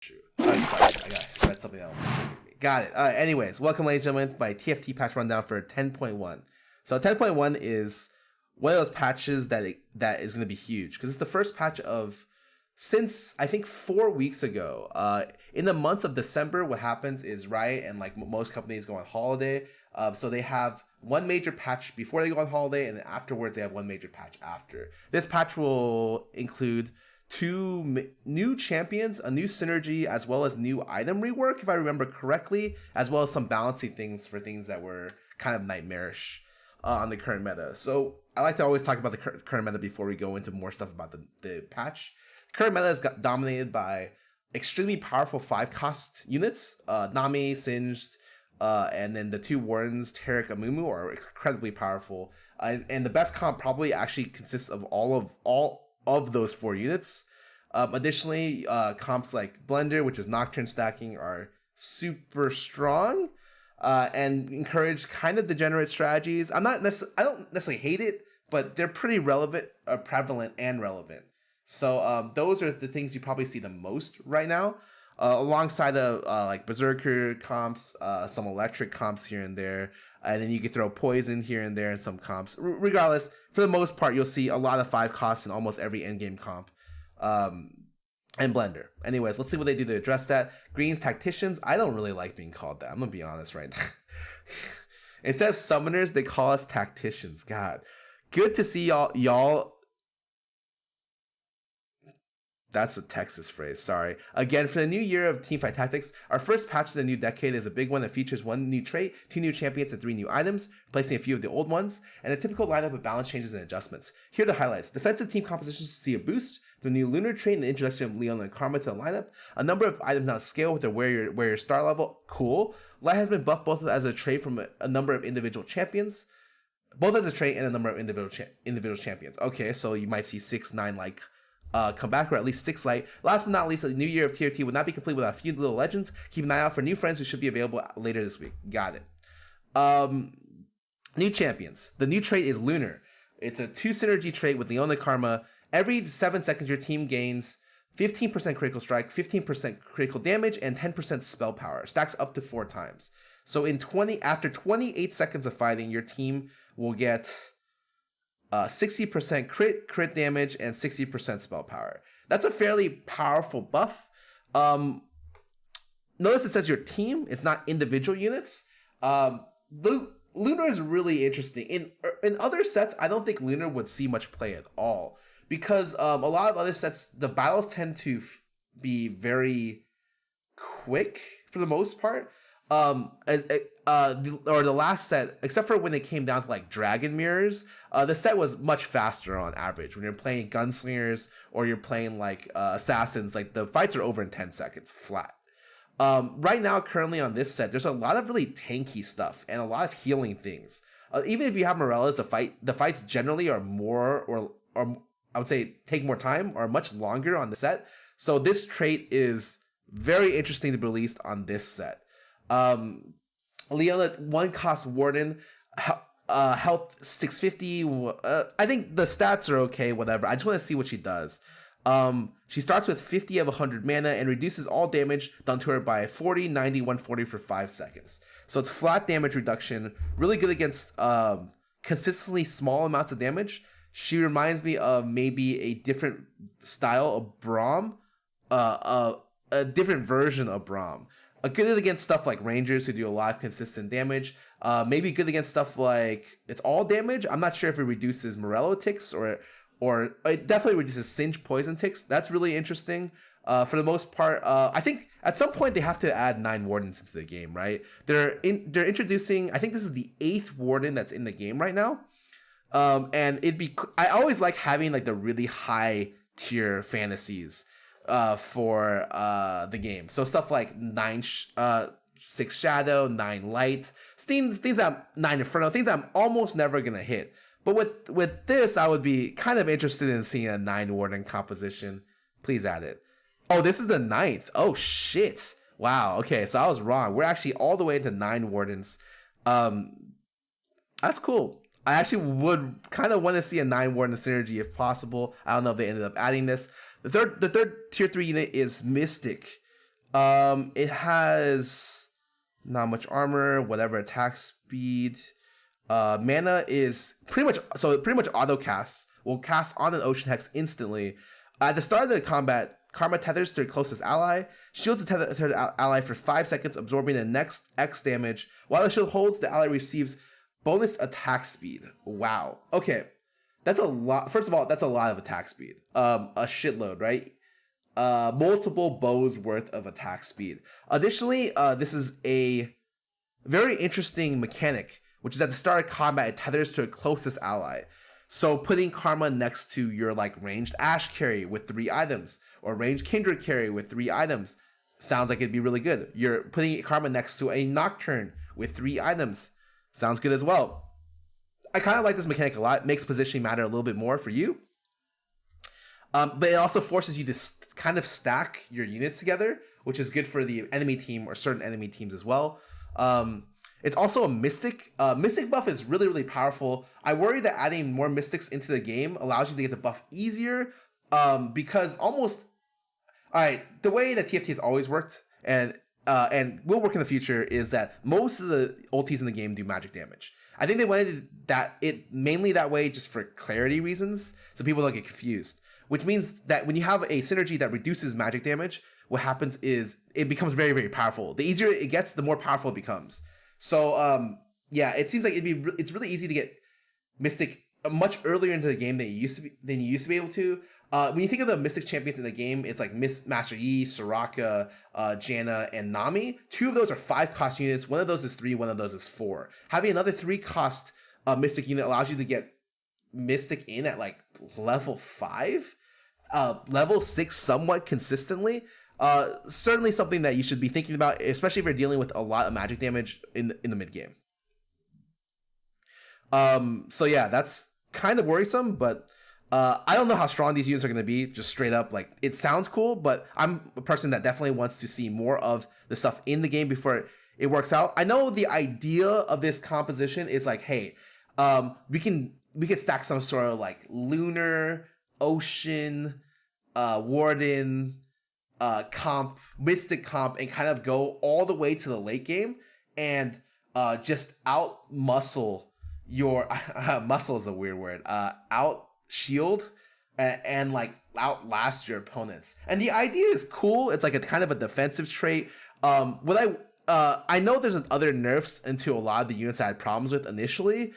True. Sorry, I got read something else. Got it. All right. Anyways, welcome, ladies and gentlemen, my TFT patch rundown for 10.1. So 10.1 is one of those patches that is going to be huge because it's the first patch of since I think 4 weeks ago. In the months of December, what happens is Riot and like most companies go on holiday. So they have one major patch before they go on holiday, and then afterwards they have one major patch after. This patch will include 2 new champions, a new synergy, as well as new item rework, if I remember correctly, as well as some balancing things for things that were kind of nightmarish on the current meta. So I like to always talk about the current meta before we go into more stuff about the patch. Current meta is dominated by extremely powerful 5-cost units. Nami, Singed, and then the 2 Wardens, Tarek, Amumu, are incredibly powerful. And the best comp probably actually consists of all of those 4 units. Additionally, comps like Blender, which is Nocturne stacking, are super strong and encourage kind of degenerate strategies. I don't necessarily hate it, but they're pretty prevalent and relevant. So those are the things you probably see the most right now, alongside of like Berserker comps, some electric comps here and there, and then you can throw poison here and there and some comps. Regardless, for the most part, you'll see a lot of 5 costs in almost every endgame comp. And Blender. Anyways, let's see what they do to address that. Green's Tacticians. I don't really like being called that. I'm gonna be honest right now. Instead of summoners, they call us tacticians. God, good to see y'all. That's a Texas phrase, sorry. Again, for the new year of Teamfight Tactics, our first patch of the new decade is a big one that features 1 new trait, 2 new champions, and 3 new items, replacing a few of the old ones, and a typical lineup of balance changes and adjustments. Here are the highlights. Defensive team compositions see a boost, the new Lunar trait, and the introduction of Leona and Karma to the lineup. A number of items now scale with their warrior star level. Cool. Light has been buffed both as a trait from a number of individual champions. Both as a trait and a number of individual champions. Okay, so you might see 6-9 like come back, or at least 6 light. Last but not least, the new year of TFT will not be complete without a few little legends. Keep an eye out for new friends who should be available later this week. Got it. New champions. The new trait is Lunar. It's a 2 synergy trait with Leona and Karma. Every 7 seconds, your team gains 15% critical strike, 15% critical damage, and 10% spell power. Stacks up to 4 times. So after 28 seconds of fighting, your team will get 60% crit damage and 60% spell power. That's a fairly powerful buff. Notice it says your team, it's not individual units. Lunar is really interesting. In other sets, I don't think Lunar would see much play at all, because a lot of other sets, the battles tend to be very quick for the most part. Or the last set, except for when it came down to like Dragon Mirrors, the set was much faster on average. When you're playing Gunslingers or you're playing like Assassins, like the fights are over in 10 seconds flat. Right now, currently on this set, there's a lot of really tanky stuff and a lot of healing things. Even if you have Morellas, the fights generally are more, or I would say take more time or much longer on the set. So this trait is very interesting to be released on this set. Leona, 1-cost Warden, health 650. I think the stats are okay, whatever. I just want to see what she does. She starts with 50 of 100 mana and reduces all damage done to her by 40, 90, 140 for 5 seconds. So it's flat damage reduction, really good against consistently small amounts of damage. She reminds me of maybe a different style of Braum, a different version of Braum. Good against stuff like Rangers who do a lot of consistent damage. Maybe good against stuff like it's all damage. I'm not sure if it reduces Morello ticks or it definitely reduces Singe poison ticks. That's really interesting. For the most part, I think at some point they have to add 9 Wardens into the game, right? They're introducing. I think this is the 8th Warden that's in the game right now. And I always like having like the really high tier fantasies for the game. So stuff like 6 Shadow, 9 Light, things that 9 Inferno, things I'm almost never gonna hit. But with this, I would be kind of interested in seeing a 9 Warden composition. Please add it. Oh, this is the 9th. Oh shit. Wow. Okay, so I was wrong. We're actually all the way to 9 Wardens. That's cool. I actually would kind of want to see a 9 Warden synergy if possible. I don't know if they ended up adding this. The third tier 3 unit is Mystic. It has not much armor, whatever attack speed. Mana is pretty much auto casts. Will cast on an ocean hex instantly. At the start of the combat, Karma tethers to their closest ally, shields the tethered ally for 5 seconds, absorbing the next X damage. While the shield holds, the ally receives bonus attack speed. Wow. Okay. That's a lot. First of all, that's a lot of attack speed. A shitload, right? Multiple bows worth of attack speed. Additionally, this is a very interesting mechanic, which is at the start of combat, it tethers to a closest ally. So putting Karma next to your like ranged Ash carry with 3 items, or ranged Kindred carry with 3 items, sounds like it'd be really good. You're putting Karma next to a Nocturne with 3 items, sounds good as well. I kind of like this mechanic a lot. It makes positioning matter a little bit more for you. But it also forces you to kind of stack your units together, which is good for the enemy team or certain enemy teams as well. It's also a Mystic. Mystic buff is really, really powerful. I worry that adding more Mystics into the game allows you to get the buff easier, because almost... Alright, the way that TFT has always worked, and will work in the future, is that most of the ultis in the game do magic damage. I think they wanted it mainly that way just for clarity reasons, so people don't get confused. Which means that when you have a synergy that reduces magic damage, what happens is it becomes very, very powerful. The easier it gets, the more powerful it becomes. So, yeah, it seems like it's really easy to get Mystic much earlier into the game than you used to be able to. When you think of the Mystic champions in the game, it's like Master Yi, Soraka, Qiyana, and Nami. 2 of those are 5 cost units. 1 of those is 3. 1 of those is 4. Having another 3 cost Mystic unit allows you to get Mystic in at like level 5, level 6 somewhat consistently. Certainly something that you should be thinking about, especially if you're dealing with a lot of magic damage in the mid game. So yeah, that's kind of worrisome, but I don't know how strong these units are going to be, just straight up. Like, it sounds cool, but I'm a person that definitely wants to see more of the stuff in the game before it works out. I know the idea of this composition is like, hey, we can stack some sort of like Lunar, Ocean, Warden, Mystic comp, and kind of go all the way to the late game and just out muscle your muscle is a weird word. Out shield and like outlast your opponents. And the idea is cool. It's like a kind of a defensive trait. I know there's other nerfs into a lot of the units I had problems with initially.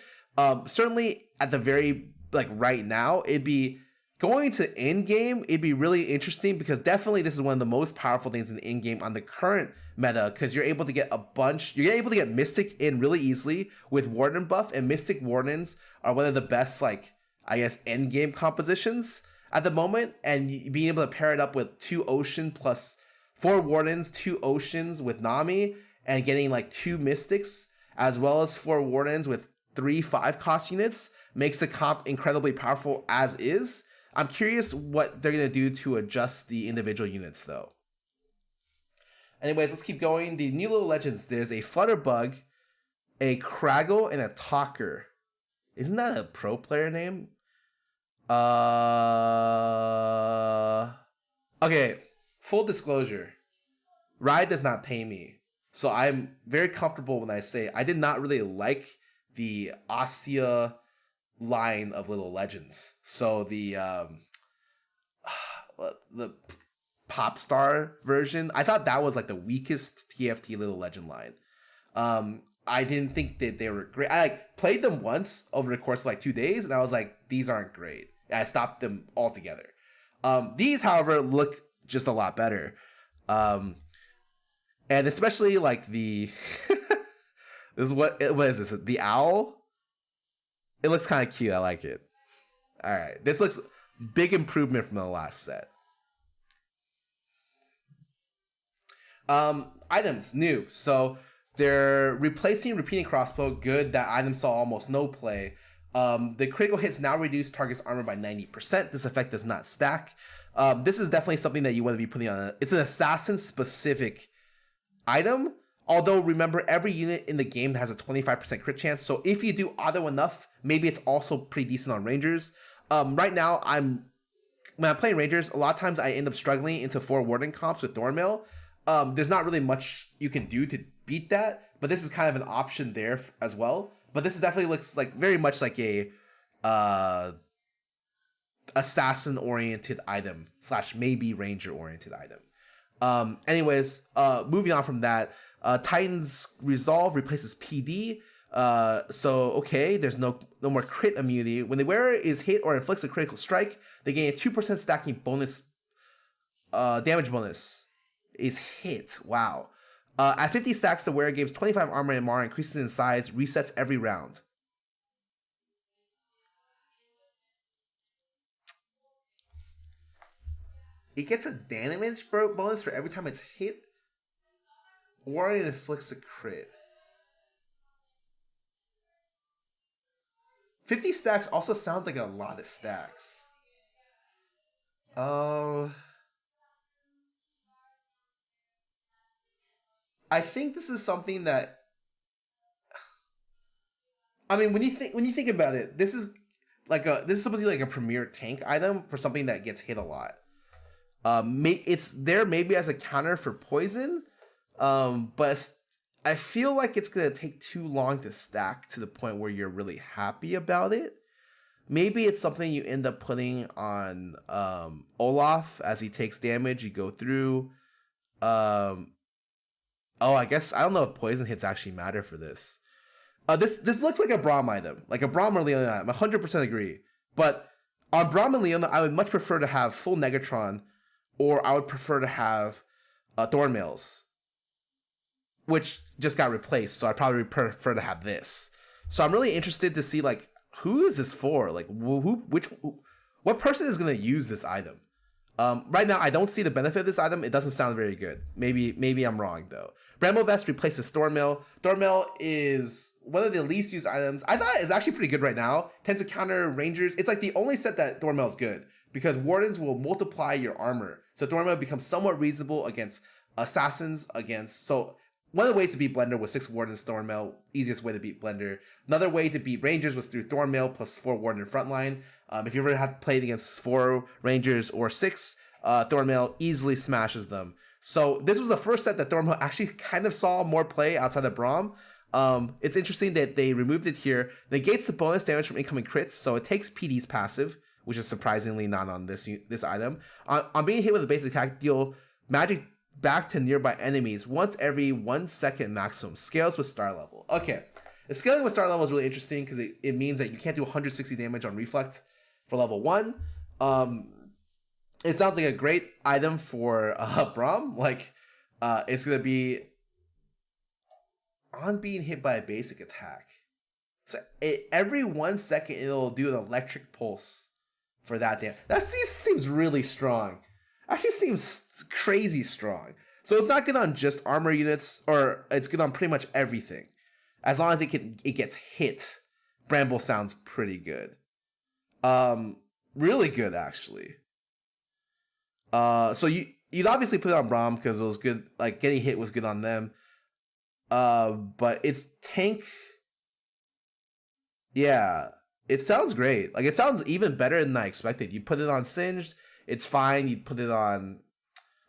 Certainly at the very like right now, it'd be going to end game. It'd be really interesting because definitely this is one of the most powerful things in the end game on the current meta, because you're able to get you're able to get Mystic in really easily with Warden buff, and Mystic Wardens are one of the best, like, I guess, end game compositions at the moment, and being able to pair it up with 2 Ocean plus 4 Wardens, 2 Oceans with Nami, and getting like 2 Mystics as well as 4 Wardens with 3 5 cost units makes the comp incredibly powerful as is. I'm curious what they're going to do to adjust the individual units though. Anyways, let's keep going. The new little legends. There's a Flutterbug, a Craggle, and a Talker. Isn't that a pro player name? Okay, full disclosure. Riot does not pay me. So I'm very comfortable when I say I did not really like the Ostia line of little legends. So the pop star version, I thought that was like the weakest TFT little legend line. I didn't think that they were great. I like played them once over the course of like 2 days, and I was like, these aren't great. And I stopped them altogether. These, however, look just a lot better. And especially like the what is this? The owl? It looks kind of cute. I like it. All right, this looks big improvement from the last set. Items new. So they're replacing repeating crossbow. Good. That item saw almost no play. The critical hits now reduce target's armor by 90%. This effect does not stack. This is definitely something that you want to be putting on. It's an assassin specific item. Although remember, every unit in the game has a 25% crit chance. So if you do auto enough, maybe it's also pretty decent on rangers. Right now, when I'm playing rangers, a lot of times I end up struggling into 4 warden comps with Thornmail. there's not really much you can do to beat that, but this is kind of an option there as well. But this definitely looks like very much like a assassin oriented item / maybe ranger oriented item. Anyways, moving on from that, Titan's Resolve replaces PD. So okay, there's no more crit immunity. When the wearer is hit or inflicts a critical strike, they gain a 2% stacking bonus, damage bonus is hit. Wow. At 50 stacks, the wearer gains 25 armor and MR, increases in size, resets every round. It gets a damage bonus for every time it's hit, or it inflicts a crit. 50 stacks also sounds like a lot of stacks. I think this is something that, I mean, when you think about it, this is supposed to be like a premier tank item for something that gets hit a lot. It's there maybe as a counter for poison, but I feel like it's gonna take too long to stack to the point where you're really happy about it. Maybe it's something you end up putting on Olaf as he takes damage. You go through. I guess I don't know if poison hits actually matter for this. This looks like a Braum item, like a Braum or Leona item. 100% agree. But on Braum and Leona, I would much prefer to have full Negatron, or I would prefer to have Thornmails, which just got replaced. So I probably prefer to have this. So I'm really interested to see like who is this for? Like what person is going to use this item? Right now, I don't see the benefit of this item. It doesn't sound very good. Maybe I'm wrong though. Bramble Vest replaces Thornmail. Thornmail is one of the least used items. I thought it's actually pretty good right now. Tends to counter Rangers. It's like the only set that Thornmail is good because Wardens will multiply your armor. So Thornmail becomes somewhat reasonable against Assassins. So one of the ways to beat Blender was 6 Wardens Thornmail. Easiest way to beat Blender. Another way to beat Rangers was through Thornmail plus 4 Warden frontline. If you ever have played against 4 Rangers or 6, Thornmail easily smashes them. So this was the first set that Thornmail actually kind of saw more play outside of Braum. It's interesting that they removed it here. Negates the bonus damage from incoming crits, so it takes PD's passive, which is surprisingly not on this item. On being hit with a basic attack, deal magic back to nearby enemies once every 1 second maximum. Scales with star level. Okay, the scaling with star level is really interesting because it means that you can't do 160 damage on Reflect for level 1. It sounds like a great item for Braum. Like, it's going to be on being hit by a basic attack. So every 1 second, it'll do an electric pulse for that damage. That seems really strong. Actually seems crazy strong. So it's not good on just armor units, or it's good on pretty much everything. As long as it gets hit, Bramble sounds pretty good. Really good actually. So you'd obviously put it on Braum because it was good. Like getting hit was good on them. But it's tank. Yeah, it sounds great. Like it sounds even better than I expected. You put it on Singed, it's fine. You put it on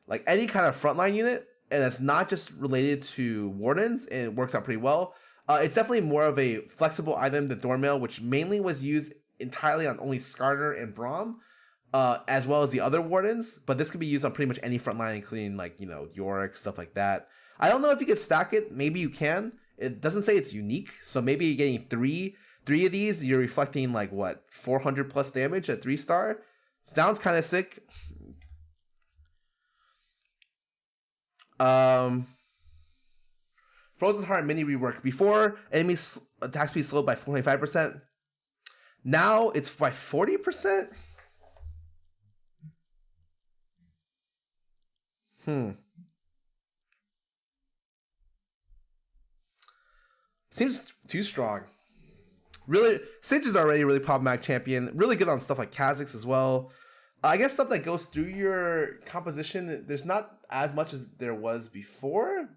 like any kind of frontline unit, and it's not just related to Wardens, and it works out pretty well. It's definitely more of a flexible item than Thornmail, which mainly was used entirely on only Scarra and Braum, as well as the other Wardens. But this could be used on pretty much any frontline, including like Yorick, stuff like that. I don't know if you could stack it. Maybe you can. It doesn't say it's unique, so maybe you're getting three of these. You're reflecting like what 400 plus damage at 3-star. Sounds kind of sick. Frozen Heart mini rework. Before, enemy attack speed slowed by 25%. Now it's by 40%. Seems too strong. Really, Singe is already a really problematic champion. Really good on stuff like Kha'Zix as well. I guess stuff that goes through your composition, there's not as much as there was before.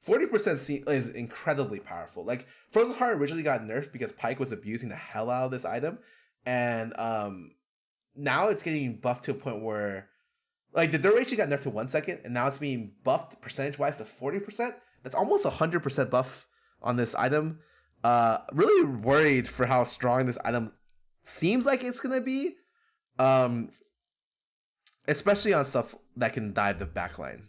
40% is incredibly powerful. Like, Frozen Heart originally got nerfed because Pyke was abusing the hell out of this item. And now it's getting buffed to a point where, Like the duration got nerfed to 1 second, and now it's being buffed percentage-wise to 40%. That's almost 100% buff on this item. Really worried for how strong this item seems like it's gonna be. Especially on stuff that can dive the backline.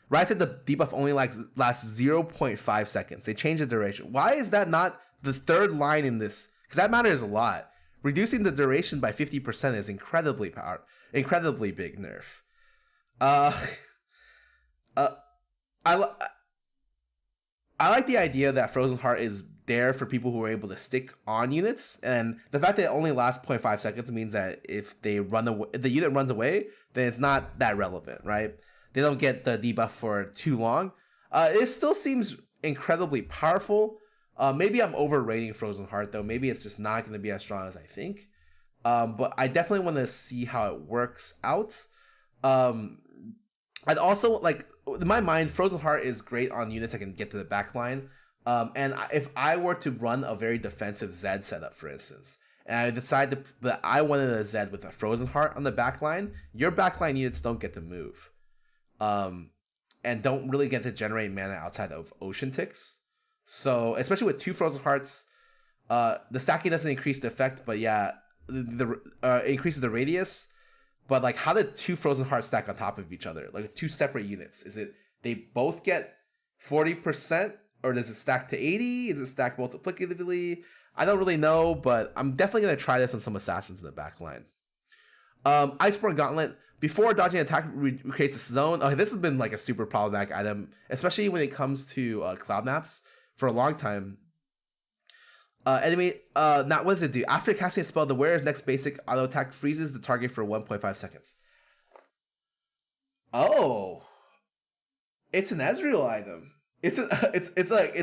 Riot said the debuff only lasts 0.5 seconds. They changed the duration. Why is that not the third line in this? Because that matters a lot. Reducing the duration by 50% is incredibly big nerf. I like the idea that Frozen Heart is there for people who are able to stick on units, and the fact that it only lasts 0.5 seconds means that if they run away, if the unit runs away, then it's not that relevant, right? They don't get the debuff for too long. It still seems incredibly powerful. Maybe I'm overrating Frozen Heart though. Maybe it's just not going to be as strong as I think. But I definitely want to see how it works out. I'd also like, in my mind, Frozen Heart is great on units that can get to the back line. And if I were to run a very defensive Zed setup, for instance, and I decide that I wanted a Zed with a Frozen Heart on the back line, your backline units don't get to move. And don't really get to generate mana outside of Ocean Ticks. So, especially with 2 Frozen Hearts, the stacking doesn't increase the effect, but yeah, it increases the radius. But like, how did 2 Frozen Hearts stack on top of each other? Like 2 separate units. Is it they both get 40%, or does it stack to 80? Is it stacked multiplicatively? I don't really know, but I'm definitely gonna try this on some assassins in the back line. Iceborne Gauntlet. Before dodging attack recreates a zone. Okay, this has been like a super problematic item, especially when it comes to cloud maps for a long time. Enemy, now what does it do? After casting a spell, the wearer's next basic auto attack freezes the target for 1.5 seconds. Oh, it's an Ezreal item. It's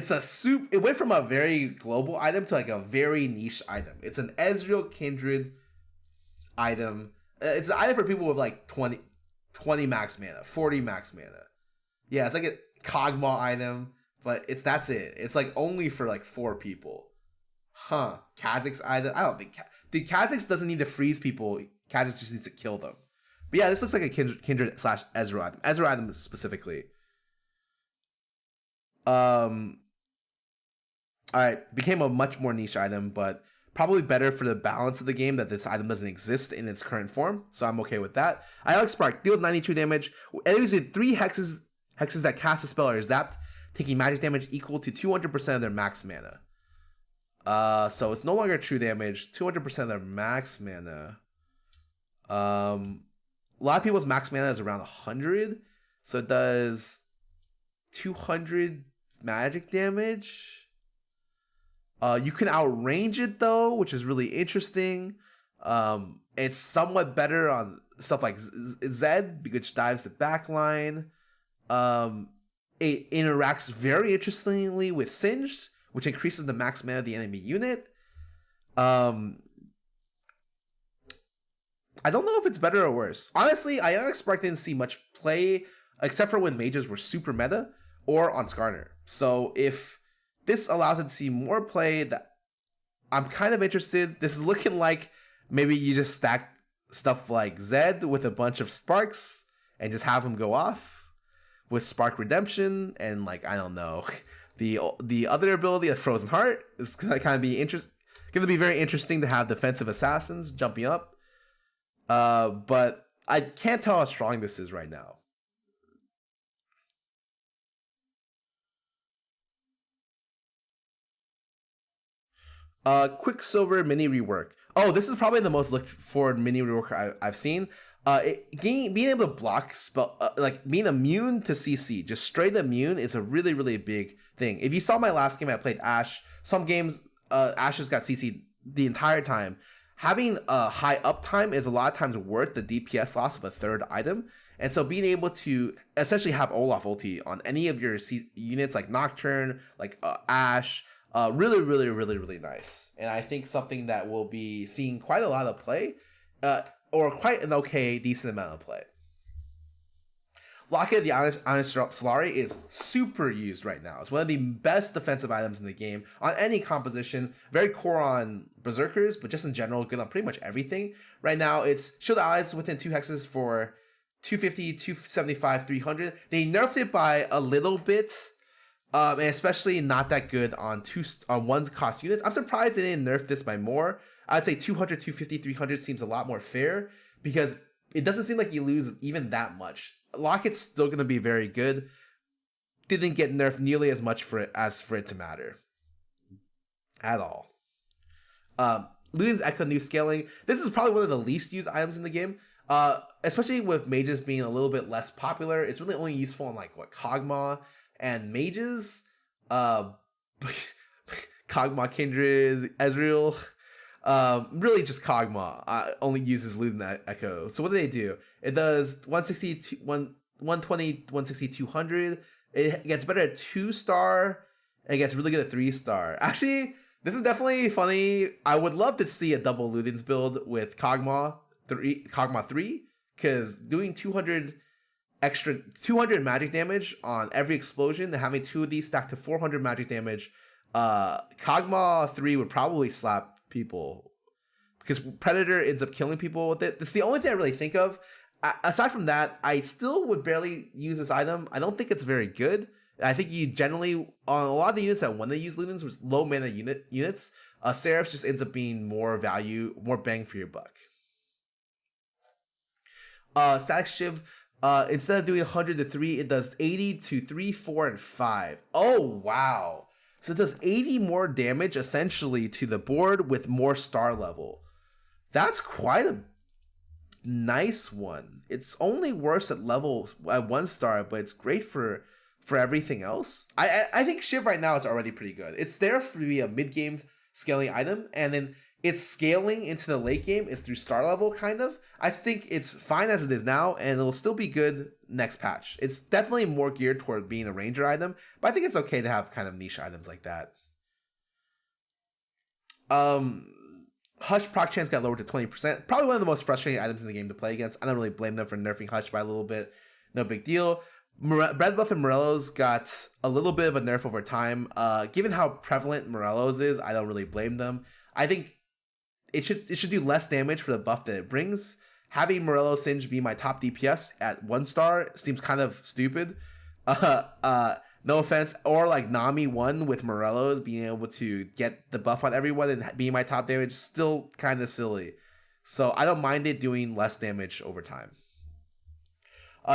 a soup. It went from a very global item to like a very niche item. It's an Ezreal Kindred item. It's an item for people with like 20 max mana, 40 max mana. Yeah, it's like a Kog'Maw item, but that's it. It's like only for like 4 people. Huh. Kha'Zix item? I don't think... The Kha'Zix doesn't need to freeze people. Kha'Zix just needs to kill them. But yeah, this looks like a Kindred / Ezreal item. Ezreal item specifically. Alright, became a much more niche item, but probably better for the balance of the game that this item doesn't exist in its current form, so I'm okay with that. Ionic Spark deals 92 damage. Enemies with 3 hexes that cast a spell are zapped, taking magic damage equal to 200% of their max mana. So it's no longer true damage, 200% of their max mana. A lot of people's max mana is around 100, so it does 200 magic damage. You can outrange it though, which is really interesting. It's somewhat better on stuff like Zed, which dives the backline. It interacts very interestingly with Singed, which increases the max mana of the enemy unit. I don't know if it's better or worse. Honestly, Ionic Spark didn't see much play, except for when mages were super meta or on Scarra. So if this allows it to see more play, that I'm kind of interested. This is looking like maybe you just stack stuff like Zed with a bunch of sparks and just have them go off with Spark Redemption, and like, I don't know, the other ability of Frozen Heart is gonna kind of be going to be very interesting to have defensive assassins jumping up. But I can't tell how strong this is right now. Quicksilver mini rework. Oh, this is probably the most looked forward mini rework I've seen. Being able to block spell, like being immune to CC, just straight immune, is a really, really big thing. If you saw my last game, I played Ashe. Some games, Ashe just got CC'd the entire time. Having a high uptime is a lot of times worth the DPS loss of a third item. And so being able to essentially have Olaf ulti on any of your units like Nocturne, like Ashe, really, really, really, really nice. And I think something that will be seeing quite a lot of play, or quite an okay, decent amount of play. Locket of the Honest Solari is super used right now. It's one of the best defensive items in the game on any composition. Very core on Berserkers, but just in general, good on pretty much everything. Right now, it's shield allies within 2 hexes for 250, 275, 300. They nerfed it by a little bit, and especially not that good on one cost units. I'm surprised they didn't nerf this by more. I'd say 200, 250, 300 seems a lot more fair because it doesn't seem like you lose even that much. Locket's still going to be very good. Didn't get nerfed nearly as much for it to matter at all. Luden's Echo new scaling. This is probably one of the least used items in the game, especially with mages being a little bit less popular. It's really only useful in like Kog'Maw and mages. Kog'Maw, Kindred, Ezreal. Really just Kog'Maw only uses Luden Echo. So what do? It does 160, 120, 160, 200. It gets better at 2-star. It gets really good at 3-star. Actually, this is definitely funny. I would love to see a double Luden's build with Kog'Maw 3, because doing 200 magic damage on every explosion and having 2 of these stacked to 400 magic damage, Kog'Maw 3 would probably slap people because Predator ends up killing people with it. That's the only thing I really think of. Aside from that, I still would barely use this item. I don't think it's very good. I think you generally, on a lot of the units that when they use Ludens was low mana units, Seraphs just ends up being more value, more bang for your buck. Static Shiv, instead of doing 100 to 3, it does 80 to 3, 4, and 5. Oh, wow. So it does 80 more damage essentially to the board with more star level. That's quite a nice one. It's only worse at 1 star, but it's great for everything else. I think Shiv right now is already pretty good. It's there to be a mid-game scaling item, and then its scaling into the late game is through star level, kind of. I think it's fine as it is now, and it'll still be good next patch. It's definitely more geared toward being a ranger item, but I think it's okay to have kind of niche items like that. Hush proc chance got lowered to 20%. Probably one of the most frustrating items in the game to play against. I don't really blame them for nerfing Hush by a little bit. No big deal. Bread Buff and Morello's got a little bit of a nerf over time. Given how prevalent Morello's is, I don't really blame them. I think it should do less damage for the buff that it brings. Having Morello Singe be my top DPS at 1 star seems kind of stupid. No offense. Or like Nami 1 with Morello's being able to get the buff on everyone and being my top damage, still kind of silly. So I don't mind it doing less damage over time.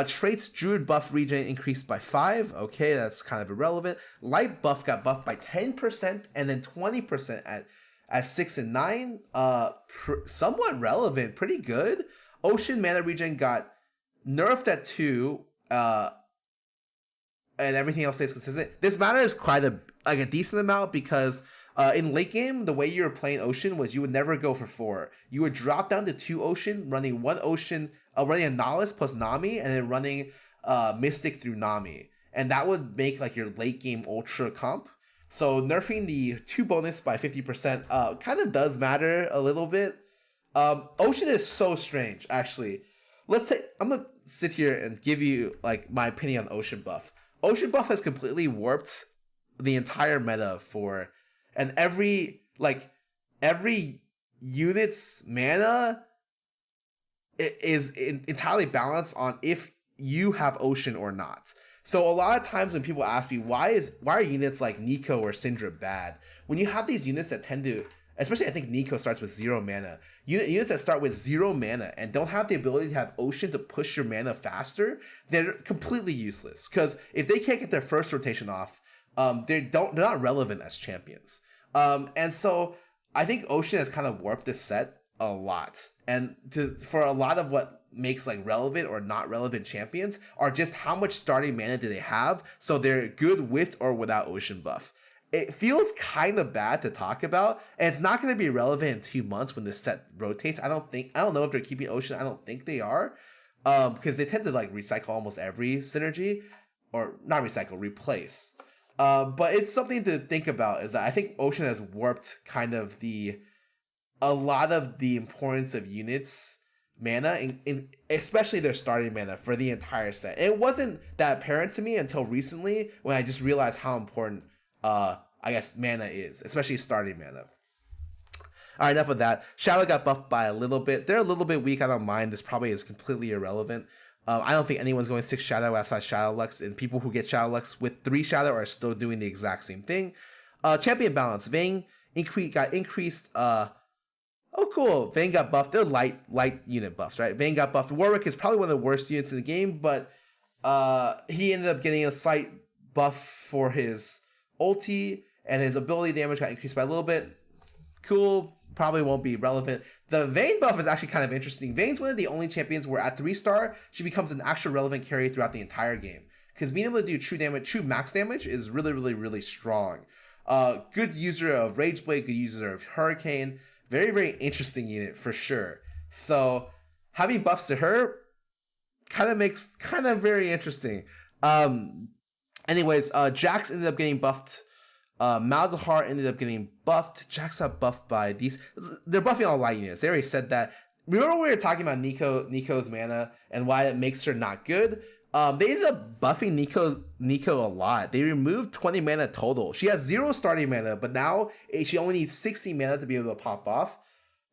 Traits Druid buff regen increased by 5. Okay, that's kind of irrelevant. Light buff got buffed by 10% and then 20% at 6 and 9. Somewhat relevant, pretty good. Ocean mana regen got nerfed at 2. And everything else stays consistent. This matters quite a decent amount because in late game, the way you were playing Ocean was you would never go for 4. You would drop down to 2 Ocean, running 1 Ocean, running a Nihilist plus Nami, and then running Mystic through Nami. And that would make like your late game ultra comp. So nerfing the 2 bonus by 50% kind of does matter a little bit. Ocean is so strange, actually. I'm gonna sit here and give you like my opinion on Ocean buff. Ocean buff has completely warped the entire meta and every unit's mana is entirely balanced on if you have Ocean or not. So a lot of times when people ask me why are units like Nico or Syndra bad, when you have these units that tend to, especially I think Nico starts with 0 mana, units that start with 0 mana and don't have the ability to have Ocean to push your mana faster, they're completely useless. Because if they can't get their first rotation off, they're not relevant as champions. And so I think Ocean has kind of warped this set a lot. And for a lot of what makes like relevant or not relevant champions are just how much starting mana do they have, so they're good with or without Ocean buff. It feels kind of bad to talk about, and it's not going to be relevant in 2 months when this set rotates. I don't know if they're keeping Ocean. I don't think they are, because they tend to like recycle almost every synergy, or not recycle, replace. But it's something to think about. Is that I think Ocean has warped kind of a lot of the importance of units mana, in especially their starting mana for the entire set. It wasn't that apparent to me until recently when I just realized how important I guess mana is, especially starting mana. Alright, enough of that. Shadow got buffed by a little bit. They're a little bit weak, I don't mind. This probably is completely irrelevant. I don't think anyone's going 6 Shadow outside Shadow Lux, and people who get Shadow Lux with 3 Shadow are still doing the exact same thing. Champion balance. Vayne got increased. Oh, cool. Vayne got buffed. They're light unit buffs, right? Vayne got buffed. Warwick is probably one of the worst units in the game, but he ended up getting a slight buff for his ulti, and his ability damage got increased by a little bit. Cool. Probably won't be relevant. The Vayne buff is actually kind of interesting. Vayne's one of the only champions where at 3-star, she becomes an actual relevant carry throughout the entire game. Because being able to do true max damage is really, really, really strong. Good user of Rageblade, good user of Hurricane. Very, very interesting unit for sure. So having buffs to her kind of very interesting. Anyways, Jax ended up getting buffed. Malzahar ended up getting buffed. Jax got buffed by these. They're buffing all light units. They already said that. Remember we were talking about Nico's mana and why it makes her not good? They ended up buffing Nico a lot. They removed 20 mana total. She has 0 starting mana, but now she only needs 60 mana to be able to pop off.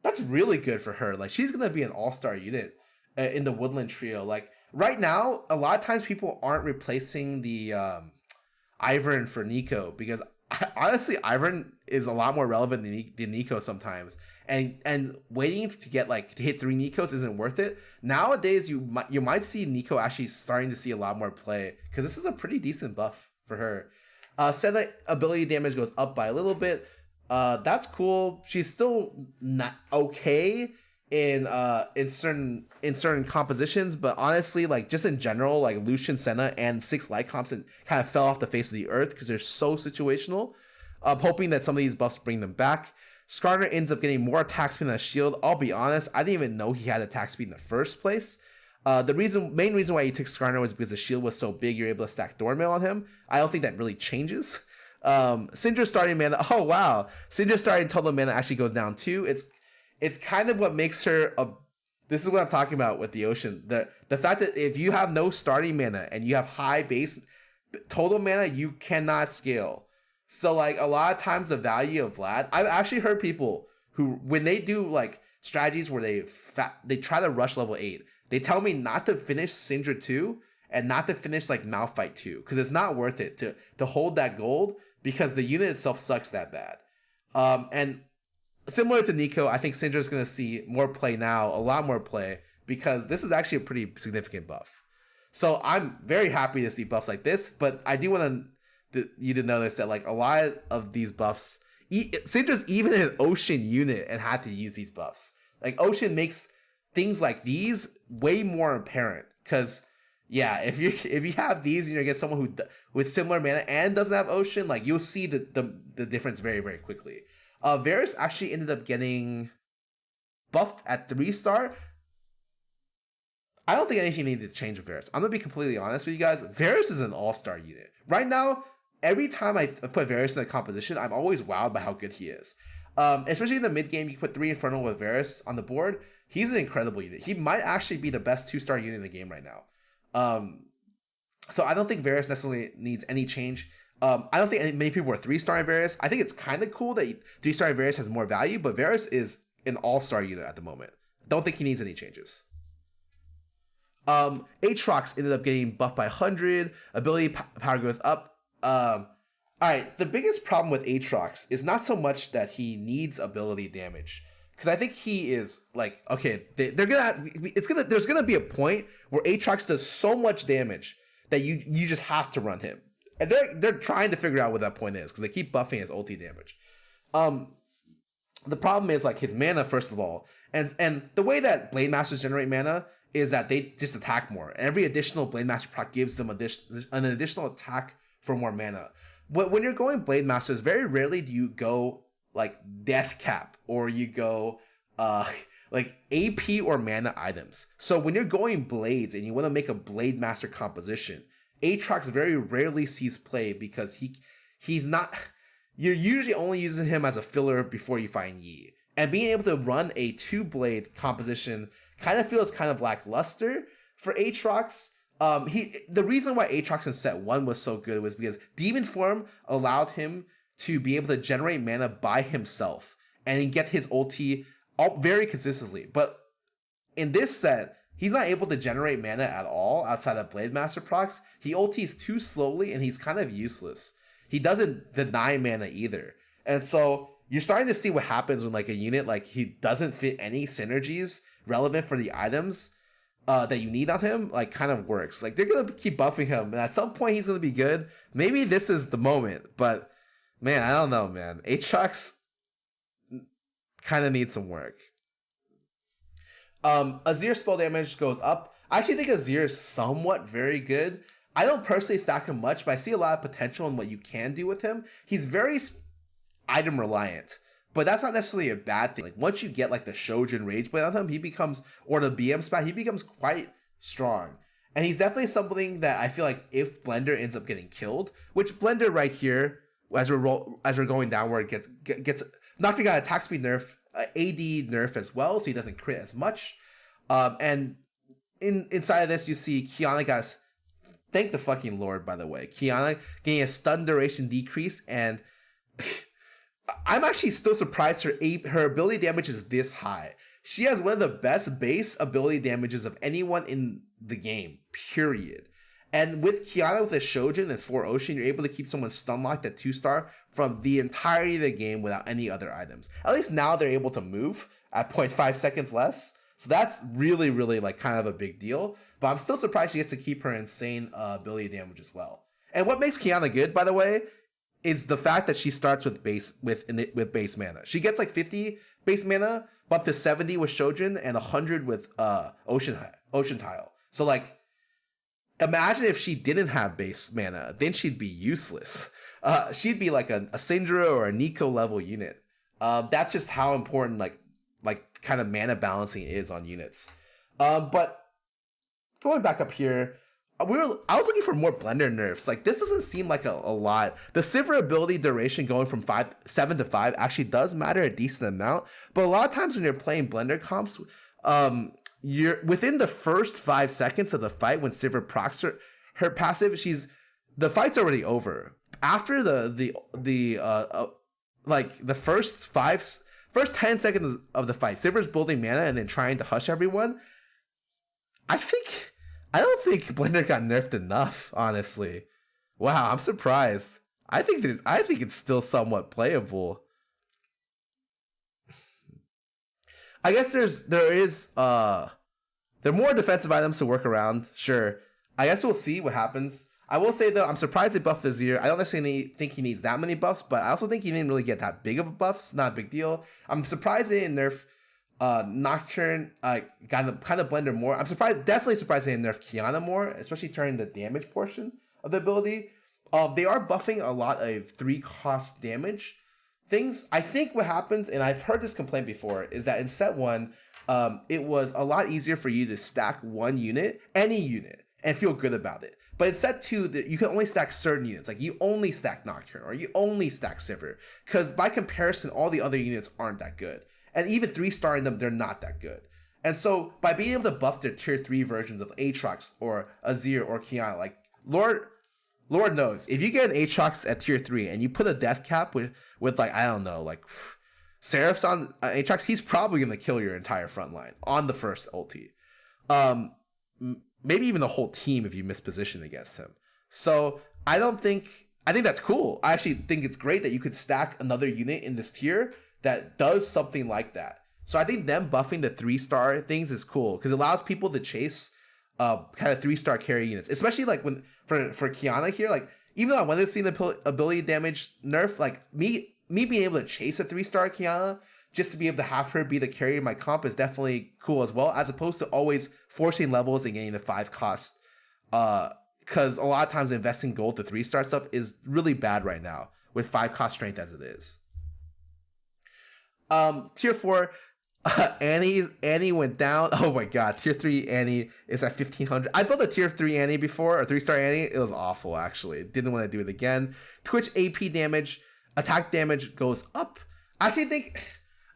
That's really good for her. Like, she's gonna be an all-star unit in the Woodland trio. Like, right now, a lot of times people aren't replacing the Ivern for Nico because honestly, Ivern is a lot more relevant than Nico sometimes, and waiting to get to hit 3 Nikos isn't worth it. Nowadays, you might see Nico actually starting to see a lot more play because this is a pretty decent buff for her. Senna ability damage goes up by a little bit. That's cool. She's still not okay in certain compositions, but honestly, just in general, Lucian, Senna, and 6 light comps kind of fell off the face of the earth because they're so situational. I'm hoping that some of these buffs bring them back. Scarra ends up getting more attack speed than a shield. I'll be honest, I didn't even know he had attack speed in the first place. The main reason why he took Scarra was because the shield was so big, you're able to stack Doormail on him. I don't think that really changes. Syndra's starting mana. Oh wow, Syndra's starting total mana actually goes down too. It's kind of what makes her this is what I'm talking about with the Ocean. The fact that if you have no starting mana and you have high base total mana, you cannot scale. So a lot of times the value of Vlad, I've actually heard people who, when they do strategies where they try to rush level 8, they tell me not to finish Syndra 2 and not to finish Malphite 2 because it's not worth it to hold that gold because the unit itself sucks that bad. And similar to Nico, I think Syndra's going to see more play now, a lot more play, because this is actually a pretty significant buff. So I'm very happy to see buffs like this, but I do want you to notice that a lot of these buffs, Syndra's even an Ocean unit and had to use these buffs. Ocean makes things like these way more apparent, because yeah, if you have these and you get someone who with similar mana and doesn't have Ocean, you'll see the difference very, very quickly. Varus actually ended up getting buffed at 3-star. I don't think anything needed to change with Varus. I'm going to be completely honest with you guys. Varus is an all-star unit. Right now, every time I put Varus in a composition, I'm always wowed by how good he is. Especially in the mid-game, you put 3 Infernal with Varus on the board. He's an incredible unit. He might actually be the best 2-star unit in the game right now. So I don't think Varus necessarily needs any change. I don't think many people were 3-star Varus. I think it's kind of cool that 3-star Varus has more value, but Varus is an all-star unit at the moment. Don't think he needs any changes. Aatrox ended up getting buffed by 100. Ability power goes up. Alright, the biggest problem with Aatrox is not so much that he needs ability damage. Because I think he is okay, there's gonna be a point where Aatrox does so much damage that you just have to run him. And they're trying to figure out what that point is because they keep buffing his ulti damage. The problem is his mana, first of all, and the way that Blade Masters generate mana is that they just attack more. Every additional Blade Master proc gives them an additional attack for more mana. When you're going Blade Masters, very rarely do you go Death Cap or you go AP or mana items. So when you're going Blades and you want to make a Blade Master composition, Aatrox very rarely sees play because he's not. You're usually only using him as a filler before you find Yi, and being able to run a 2-blade composition kind of feels kind of lackluster for Aatrox. The reason why Aatrox in set 1 was so good was because Demon Form allowed him to be able to generate mana by himself and get his ulti very consistently. But in this set, he's not able to generate mana at all outside of Blade Master procs. He ultis too slowly and he's kind of useless. He doesn't deny mana either. And so you're starting to see what happens when like a unit like he doesn't fit any synergies relevant for the items that you need on him, like kind of works. Like they're gonna keep buffing him, and at some point he's gonna be good. Maybe this is the moment, but man, I don't know, man. Aatrox kind of needs some work. Azir spell damage goes up. I actually think Azir is somewhat very good. I don't personally stack him much, but I see a lot of potential in what you can do with him. He's very item reliant, but that's not necessarily a bad thing. Like once you get like the Shojin Rage Blade on him, he becomes, or the BM spot, he becomes quite strong. And he's definitely something that I feel like if Blender ends up getting killed, which Blender right here, as we're going downward, gets Nocturne got attack speed nerf, AD nerf as well, so he doesn't crit as much. And inside of this, you see Qiyana got, thank the fucking Lord, by the way, Qiyana getting a stun duration decrease, and I'm actually still surprised her ability damage is this high. She has one of the best base ability damages of anyone in the game, period. And with Qiyana with a Shojin and 4 Ocean, you're able to keep someone stun locked at 2-star from the entirety of the game without any other items. At least now they're able to move at 0.5 seconds less. So that's really, really like kind of a big deal. But I'm still surprised she gets to keep her insane ability damage as well. And what makes Qiyana good, by the way, is the fact that she starts with base base mana. She gets like 50 base mana, up to 70 with Shojin, and 100 with Ocean Tile. So like, imagine if she didn't have base mana, then she'd be useless. She'd be like a Syndra or a Nico level unit. That's just how important like kind of mana balancing is on units. But going back up here, I was looking for more Blender nerfs. Like this doesn't seem like a lot. The Sivir ability duration going from 7 to 5 actually does matter a decent amount. But a lot of times when you're playing Blender comps, you're within the first 5 seconds of the fight when Sivir procs her passive, the fight's already over. After the first 10 seconds of the fight, Sivir's building mana and then trying to hush everyone. I don't think Blender got nerfed enough, honestly. Wow, I'm surprised. I think it's still somewhat playable. I guess there are more defensive items to work around, sure. I guess we'll see what happens. I will say though, I'm surprised they buffed Azir. I don't necessarily think he needs that many buffs, but I also think he didn't really get that big of a buff. It's not a big deal. I'm surprised they didn't nerf Nocturne, kind of Blender more. I'm definitely surprised they didn't nerf Qiyana more, especially turning the damage portion of the ability. They are buffing a lot of 3-cost damage things. I think what happens, and I've heard this complaint before, is that in set 1, it was a lot easier for you to stack one unit, any unit, and feel good about it. But in set 2, you can only stack certain units. Like you only stack Nocturne or you only stack Sivir, because by comparison, all the other units aren't that good. And even 3-starring them, they're not that good. And so by being able to buff their tier 3 versions of Aatrox or Azir or Qiyana, like Lord knows, if you get an Aatrox at tier 3 and you put a death cap with like, I don't know, like Seraphs on Aatrox, he's probably going to kill your entire front line on the first ulti. Maybe even the whole team if you misposition against him. So I think that's cool. I actually think it's great that you could stack another unit in this tier that does something like that. So I think them buffing the 3-star things is cool because it allows people to chase kind of 3-star carry units, especially like when for Qiyana here. Like even though I wanted to see the ability damage nerf, like me being able to chase a 3-star Qiyana just to be able to have her be the carrier in my comp is definitely cool as well, as opposed to always forcing levels and getting the 5-cost. Because a lot of times investing gold to 3-star stuff is really bad right now with 5-cost strength as it is. Tier 4, Annie went down. Oh my god, tier 3 Annie is at 1500. I built a tier 3 Annie before, or 3-star Annie. It was awful, actually. Didn't want to do it again. Twitch AP damage, attack damage goes up. I actually think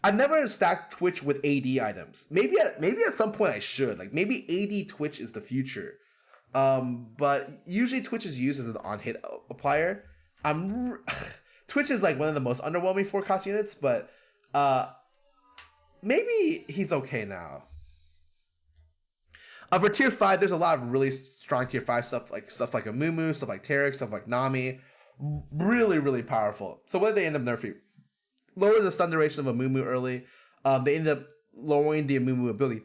I've never stacked Twitch with AD items. Maybe at some point I should. Like maybe AD Twitch is the future. But usually Twitch is used as an on-hit applier. Twitch is like one of the most underwhelming 4-cost units, but maybe he's okay now. For tier 5, there's a lot of really strong tier 5 stuff like a Mumu, stuff like Taric, stuff like Nami. Really, really powerful. So what did they end up nerfing? Lower the stun duration of a Mumu early. They ended up lowering the Mumu ability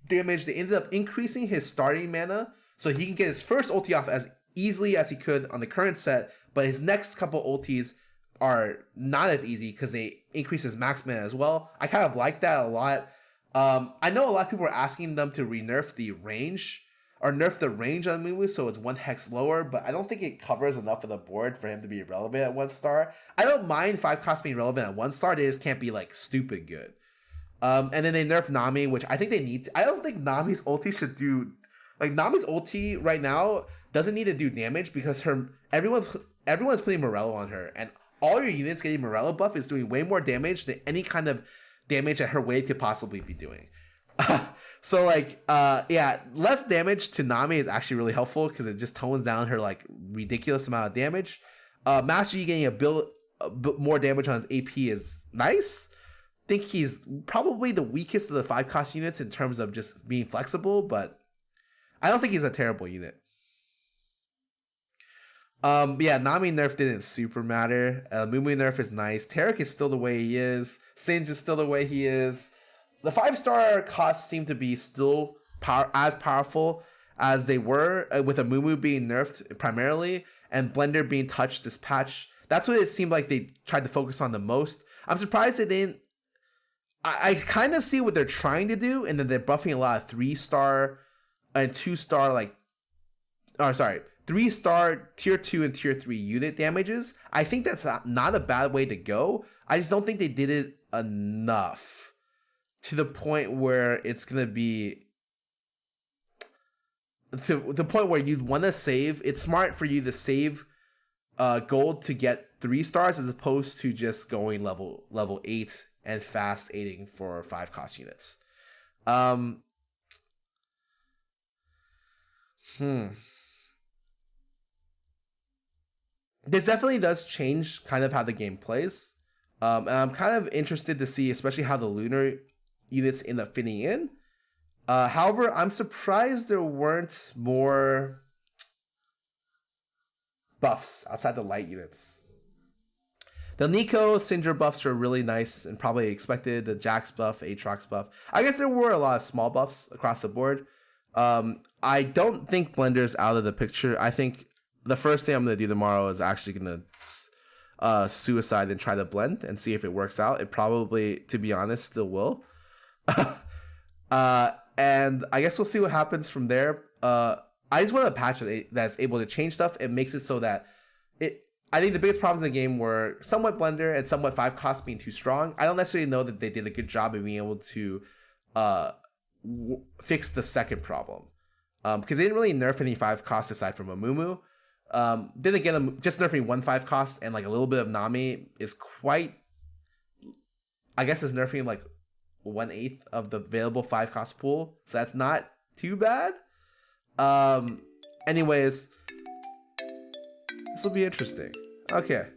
damage. They ended up increasing his starting mana so he can get his first ulti off as easily as he could on the current set, but his next couple ultis are not as easy because they increase his max mana as well. I kind of like that a lot. I know a lot of people are asking them to re-nerf the range or nerf the range on Mumu so it's 1 hex lower, but I don't think it covers enough of the board for him to be relevant at 1 star. I don't mind 5 costs being relevant at 1 star, they just can't be like stupid good. And then they nerf Nami, which I think they need to. I don't think Nami's ulti should do, like Nami's ulti right now doesn't need to do damage because everyone's putting Morello on her, and all your units getting Morello buff is doing way more damage than any kind of damage that her wave could possibly be doing. So like, yeah, less damage to Nami is actually really helpful because it just tones down her like ridiculous amount of damage. Master Yi getting a bit more damage on his AP is nice. I think he's probably the weakest of the 5 cost units in terms of just being flexible, but I don't think he's a terrible unit. Yeah, Nami nerf didn't super matter. Mumu nerf is nice. Taric is still the way he is. Singe is still the way he is. The 5-star costs seem to be still as powerful as they were, with a Mumu being nerfed primarily and Blender being touched this patch. That's what it seemed like they tried to focus on the most. I'm surprised they didn't. I kind of see what they're trying to do, and then they're buffing a lot of 3-star and 2-star, like, oh, sorry, 3-star tier 2 and tier 3 unit damages. I think that's not a bad way to go. I just don't think they did it enough to the point where it's going to be to the point where you'd want to save. It's smart for you to save gold to get 3 stars as opposed to just going level 8 and fast aiding for 5 cost units. This definitely does change kind of how the game plays. And I'm kind of interested to see especially how the Lunar units end up fitting in. However, I'm surprised there weren't more buffs outside the light units. The Nico Syndra buffs were really nice and probably expected. The Jax buff, Aatrox buff. I guess there were a lot of small buffs across the board. I don't think Blender's out of the picture. I think the first thing I'm going to do tomorrow is actually going to suicide and try to blend and see if it works out. It probably, to be honest, still will. And I guess we'll see what happens from there. I just want a patch that's able to change stuff. It makes it so that I think the biggest problems in the game were somewhat Blender and somewhat 5 costs being too strong. I don't necessarily know that they did a good job of being able to fix the second problem. Because they didn't really nerf any 5 costs aside from a Mumu. Then again, just nerfing 1 5 cost and like a little bit of Nami is quite, I guess is nerfing like 1/8 of the available 5 cost pool. So that's not too bad. Anyways, this will be interesting. Okay.